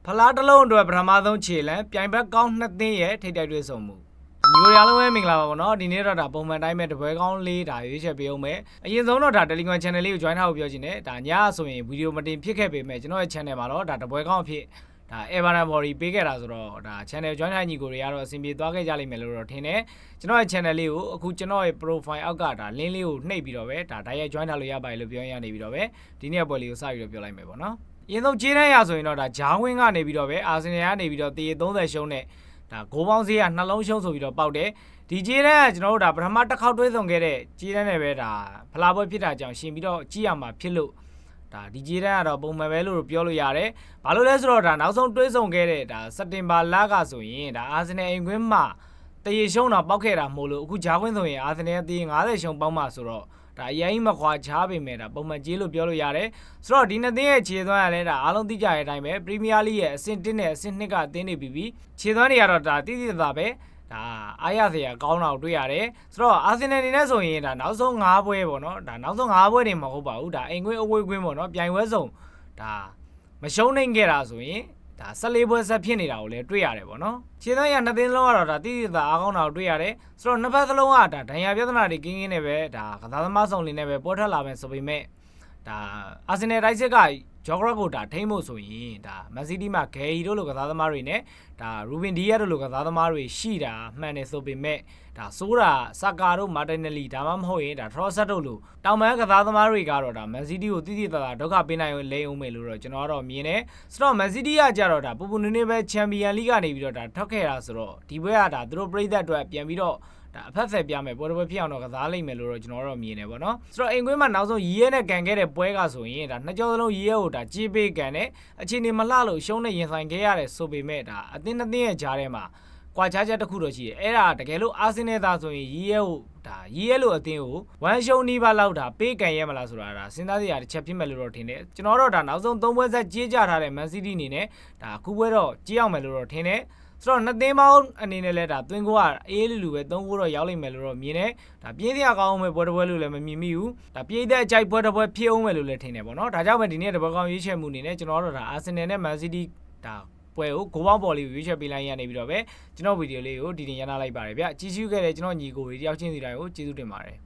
ဖလားတစ်လုံးအတွက်ပထမဆုံးခြေလမ်းပြိုင်ဘက်ကောင်း2သင်းရဲ့ထိပ်တိုက်တွေ့ဆုံမှုညီကိုရအားလုံးပဲမင်္ဂလာပါပါနော်ဒီနေ့တော့ဒါပုံမှန်တိုင်းပဲတပွဲကောင်းလေးဒါရွေးချက်ပေးအောင်မယ်အရင်ဆုံးတော့ဒါ Telegram Channel လေးကို join ထားဖို့ပြောချင်တယ်ဒါညဆိုရင်ဗီဒီယိုမတင်ဖြစ်ခဲ့ပေမဲ့ကျွန်တော်ရဲ့ channel မှာတော့ဒါတပွဲကောင်းအဖြစ်ဒါ Everton Body ပေးခဲ့တာဆိုတော့ဒါ channel join ထားညီကိုတွေကတော့အဆင်ပြေသွားခဲ့ကြလိမ့်မယ်လို့တော့ထင်တယ်ကျွန်တော်ရဲ့ channel လေးကိုအခုကျွန်တော်ရဲ့ profile အောက်ကဒါ link လေးကိုနှိပ်ပြီးတော့ပဲဒါ direct join ထားလို့ရပါတယ်လို့ပြောရနေပြီးတော့ပဲဒီနေ့ပွဲလေးကိုစပြီးတော့ပြောလိုက်မယ်ပေါ့နော်အရင်ဆုံးကြေးတန်းရဆိုရင်တော့ဒါဂျာဝင်းကနေပြီးတော့ပဲအာဆင်နယ်ကနေပြီးတော့တရေ30ရှုံးနဲ့ဒါဂိုးပေါင်းဈေးကနှလုံးရှုံးဆိုပြီးတော့ပေါက်တယ်ဒီကြေးတန်းကကျွန်တော်တို့ဒါပထမတစ်ခေါက်တွဲဆောင်ခဲ့တဲ့ကြေးတန်းနဲ့ပဲဒါဖလားပွဲဖြစ်တာကြောင့်ရှင်ပြီးတော့ကြည့်ရမှာဖြစ်လို့ဒါဒီကြေးတန်းကတော့ပုံမှန်ပဲလို့ပြောလို့ရတယ်ဘာလို့လဲဆိုတော့ဒါနောက်ဆုံးတွဲဆောင်ခဲ့တဲ့ဒါစက်တင်ဘာလကဆိုရင်ဒါအာဆင်နယ်အိမ်ကွင်းမှာတရေရှုံးတော့ပေါက်ခဲ့တာမဟုတ်လို့အခုဂျာဝင်းဆိုရင်အာဆင်နယ်တရေ50ရှုံးပေါက်မှဆိုတော့ဒါအရင်မခွာချပေမဲ့ဒါပုံမှန်ကြေးလို့ပြောလို့ရတယ်ဆိုတော့ဒီနှစ်သင်းရဲ့ခြေသွမ်းရလဲဒါအားလုံးသိကြတဲ့အတိုင်းပဲပရီးမီးယားလိရဲ့အဆင့်1နဲ့အဆင့်2ကအသင်းတွေပြီးခြေသွမ်းတွေကတော့ဒါတိတိကျကျပဲဒါအားရစရာကောင်းတာကိုတွေ့ရတယ်ဆိုတော့အာဆင်နယ်အနေနဲ့ဆိုရင်ဒါနောက်ဆုံး5ပွဲပေါ့နော်ဒါနောက်ဆုံး5ပွဲတွေမဟုတ်ပါဘူးဒါအိမ်ကွင်းအဝေးကွင်းပေါ့နော်ပြိုင်ပွဲစုံဒါမရှုံးနိုင်ခဲ့တာဆိုရင်ဒါ14ပွဲဆက်ဖြစ်နေတာကိုလည်းတွေ့ရတယ်ပေါ့နော်ခြေသွမ်းရ2သင်းလုံးကတော့ဒါတိတိကျကျအားကောင်းတာကိုတွေ့ရတယ်ဆိုတော့နှစ်ဖက်စလုံးကဒါဒဏ်ရာပြဿနာတွေကင်းနေပဲဒါကစားသမားဆောင်လင်းနေပဲပေါ်ထွက်လာမယ်ဆိုပေမဲ့ဒါအာဆင်နယ်တိုက်စစ်ကဂျော့ဂရက်ကိုဒါထိမ့်ဖို့ဆိုရင်ဒါမန်စီးတီးမှာဂယ်ရီတို့လိုကစားသမားတွေနဲ့ဒါရူဘင်ဒီယာတို့လိုကစားသမားတွေရှိတာမှန်တယ်ဆိုပေမဲ့ဒါဆိုးတာဆာကာတို့မာတင်နယ်လီဒါမှမဟုတ်ရင်ဒါထရော့ဆက်တို့လိုတောင်ပန်းကစားသမားတွေကတော့ဒါမန်စီးတီးကိုတိတိကျကျဒုက္ခပေးနိုင်လိမ့်အောင်မယ်လို့တော့ကျွန်တော်ကတော့မြင်တယ်ဆိုတော့မန်စီးတီးကကြတော့ဒါပူပူနေနေပဲချန်ပီယံလိကနေပြီးတော့ဒါထွက်ခဲ့တာဆိုတော့ဒီဘွဲကဒါသူတို့ပြည်သက်အတွက်ပြန်ပြီးတော့ဒါအဖက်ဆက်ပြမယ်ပွဲတစ်ပွဲဖြစ်အောင်တော့ကစားလိမ့်မယ်လို့တော့ကျွန်တော်တို့မြင်နေပါတော့ဆိုတော့အိမ်ကွင်းမှာနောက်ဆုံးရီရဲနဲ့ကန်ခဲ့တဲ့ပွဲကဆိုရင်ဒါနှစ်ကြောစလုံးရီရဲကိုဒါကြေးပေးကန်တဲ့အခြေအနေမလှလို့ရှုံးနေရင်ဆိုင်ခဲ့ရတယ်ဆိုပေမဲ့ဒါအသင်းနှစ်သင်းရဲ့ကြားထဲမှာကွာခြားချက်တစ်ခုတော့ရှိတယ်အဲ့ဒါတကယ်လို့အာဆင်နယ်သားဆိုရင်ရီရဲကိုဒါရီရဲလို့အသင်းကိုဝမ်ရှုံးနီးပါးလောက်ဒါပေးကန်ရဲမလားဆိုတာဒါစဉ်းစားစရာတစ်ချက်ဖြစ်မယ်လို့တော့ထင်တယ်ကျွန်တော်တို့ဒါနောက်ဆုံး3ပွဲဆက်ကြေးကြထားတဲ့မန်စီးတီးအနေနဲ့ဒါအခုပွဲတော့ကြေးအောင်မယ်လို့တော့ထင်တယ်ဆိုတော့နှစ်သင်းပေါင်းအနေနဲ့လဲဒါသွင်းကိုကအေးလူပဲ3ကိုတော့ရောက်လိမ့်မယ်လို့တော့မြင်တယ်ဒါပြင်းစရာကောင်းအောင်ပဲပွဲတစ်ပွဲလို့လည်းမမြင်မိဘူးဒါပြည့်တဲ့အကြိုက်ပွဲတစ်ပွဲဖြစ်အောင်မယ်လို့လည်းထင်တယ်ပေါ့နော်ဒါကြောင့်ပဲဒီနေ့တပွဲကောင်းရွေးချယ်မှုအနေနဲ့ကျွန်တော်တို့ဒါအာဆင်နယ်နဲ့မန်စီးတီးဒါပွဲကိုဂိုးပေါင်းပေါ်လေးရွေးချယ်ပေးလိုက်ရနေပြီးတော့ပဲကျွန်တော်ဗီဒီယိုလေးကိုဒီတင်ရနာလိုက်ပါတယ်ဗျကြည့်ရှုခဲ့တဲ့ကျွန်တော်ညီကိုတွေတယောက်ချင်းစီတိုင်းကိုကျေးဇူးတင်ပါတယ်